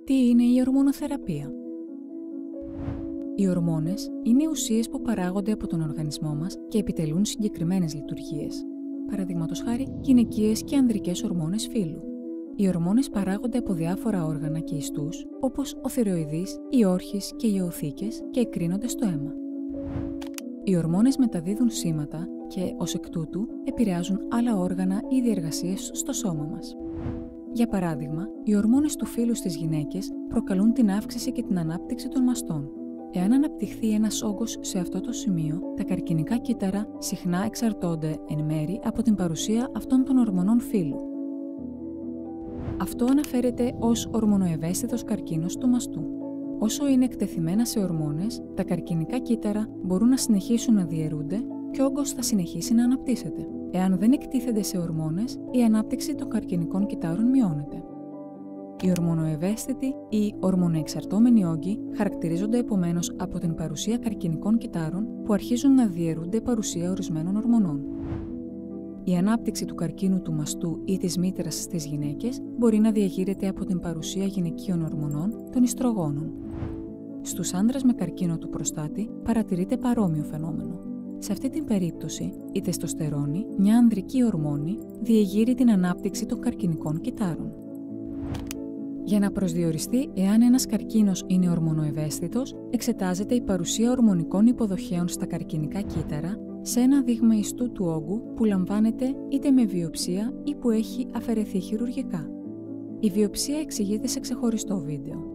Τι είναι η ορμονοθεραπεία? Οι ορμόνες είναι ουσίες που παράγονται από τον οργανισμό μας και επιτελούν συγκεκριμένες λειτουργίες. Παραδείγματος χάρη, γυναικείες και ανδρικές ορμόνες φύλου. Οι ορμόνες παράγονται από διάφορα όργανα και ιστούς, όπως ο θηροειδής, οι όρχες και οι οθήκες, και εκκρίνονται στο αίμα. Οι ορμόνες μεταδίδουν σήματα και, ως εκ τούτου, επηρεάζουν άλλα όργανα ή διεργασίες στο σώμα μας. Για παράδειγμα, οι ορμόνες του φύλου στις γυναίκες προκαλούν την αύξηση και την ανάπτυξη των μαστών. Εάν αναπτυχθεί ένας όγκος σε αυτό το σημείο, τα καρκινικά κύτταρα συχνά εξαρτώνται εν μέρει από την παρουσία αυτών των ορμονών φύλου. Αυτό αναφέρεται ως ορμονοευαίσθητος καρκίνος του μαστού. Όσο είναι εκτεθειμένα σε ορμόνες, τα καρκινικά κύτταρα μπορούν να συνεχίσουν να διαιρούνται και ο όγκος θα συνεχίσει να αναπτύσσεται. Εάν δεν εκτίθενται σε ορμόνες, η ανάπτυξη των καρκινικών κυττάρων μειώνεται. Οι ορμονοευαίσθητοι ή ορμονοεξαρτώμενοι όγκοι χαρακτηρίζονται επομένως από την παρουσία καρκινικών κυττάρων που αρχίζουν να διαιρούνται παρουσία ορισμένων ορμονών. Η ανάπτυξη του καρκίνου του μαστού ή της μήτρας στις γυναίκες μπορεί να διαγείρεται από την παρουσία γυναικείων ορμονών, των ιστρογόνων. Στους άντρες με καρκίνο του προστάτη παρατηρείται παρόμοιο φαινόμενο. Σε αυτή την περίπτωση, η τεστοστερόνη, μια ανδρική ορμόνη, διεγείρει την ανάπτυξη των καρκινικών κυττάρων. Για να προσδιοριστεί εάν ένας καρκίνος είναι ορμονοευαίσθητος, εξετάζεται η παρουσία ορμονικών υποδοχέων στα καρκινικά κύτταρα σε ένα δείγμα ιστού του όγκου που λαμβάνεται είτε με βιοψία ή που έχει αφαιρεθεί χειρουργικά. Η βιοψία εξηγείται σε ξεχωριστό βίντεο.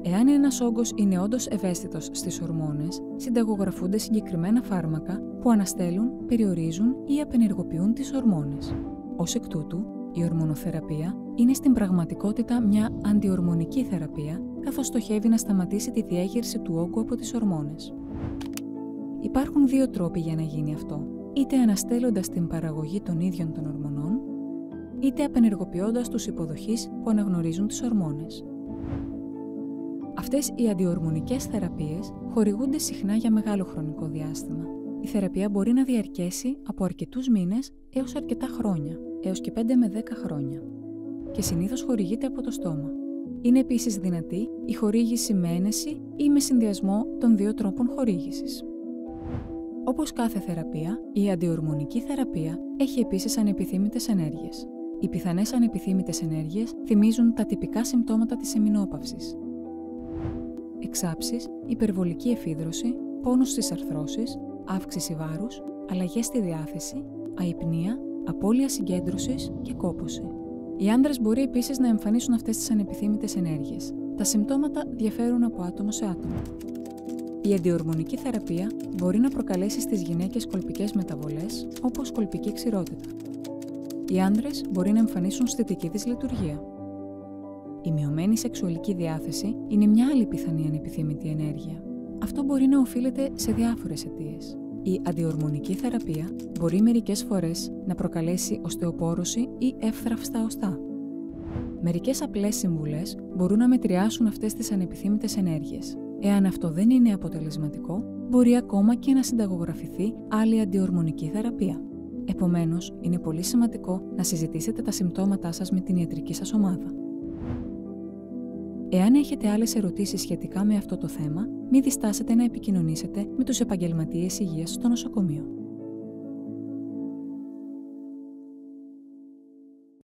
Εάν ένας όγκος είναι όντως ευαίσθητος στις ορμόνες, συνταγογραφούνται συγκεκριμένα φάρμακα που αναστέλουν, περιορίζουν ή απενεργοποιούν τις ορμόνες. Ως εκ τούτου, η ορμονοθεραπεία είναι στην πραγματικότητα μια αντιορμονική θεραπεία, καθώς στοχεύει να σταματήσει τη διέγερση του όγκου από τις ορμόνες. Υπάρχουν δύο τρόποι για να γίνει αυτό, είτε αναστέλλοντας την παραγωγή των ίδιων των ορμονών, είτε απενεργοποιώντας τους υποδοχείς που αναγνωρίζουν τις ορμόνες. Αυτές οι αντιορμονικές θεραπείες χορηγούνται συχνά για μεγάλο χρονικό διάστημα. Η θεραπεία μπορεί να διαρκέσει από αρκετούς μήνες έως αρκετά χρόνια, έως και 5 με 10 χρόνια. Και συνήθως χορηγείται από το στόμα. Είναι επίσης δυνατή η χορήγηση με ένεση ή με συνδυασμό των δύο τρόπων χορήγησης. Όπως κάθε θεραπεία, η αντιορμονική θεραπεία έχει επίσης ανεπιθύμητες ενέργειες. Οι πιθανές ανεπιθύμητες ενέργειες θυμίζουν τα τυπικά συμπτώματα της εμεινόπαυσης. Εξάψεις, υπερβολική εφίδρωση, πόνος στις αρθρώσεις, αύξηση βάρους, αλλαγές στη διάθεση, αϊπνία, απώλεια συγκέντρωσης και κόπωση. Οι άνδρες μπορεί επίσης να εμφανίσουν αυτές τις ανεπιθύμητες ενέργειες. Τα συμπτώματα διαφέρουν από άτομο σε άτομο. Η αντιορμονική θεραπεία μπορεί να προκαλέσει στις γυναίκες κολπικές μεταβολές, όπως κολπική ξηρότητα. Οι άνδρες μπορεί να εμφανίσουν αισθητική δυσλειτουργία. Η μειωμένη σεξουαλική διάθεση είναι μια άλλη πιθανή ανεπιθύμητη ενέργεια. Αυτό μπορεί να οφείλεται σε διάφορες αιτίες. Η αντιορμονική θεραπεία μπορεί μερικές φορές να προκαλέσει οστεοπόρωση ή εύθραυστα οστά. Μερικές απλές συμβουλές μπορούν να μετριάσουν αυτές τις ανεπιθύμητες ενέργειες. Εάν αυτό δεν είναι αποτελεσματικό, μπορεί ακόμα και να συνταγογραφηθεί άλλη αντιορμονική θεραπεία. Επομένως, είναι πολύ σημαντικό να συζητήσετε τα συμπτώματά σας με την ιατρική σας ομάδα. Εάν έχετε άλλες ερωτήσεις σχετικά με αυτό το θέμα, μην διστάσετε να επικοινωνήσετε με τους επαγγελματίες υγείας στο νοσοκομείο.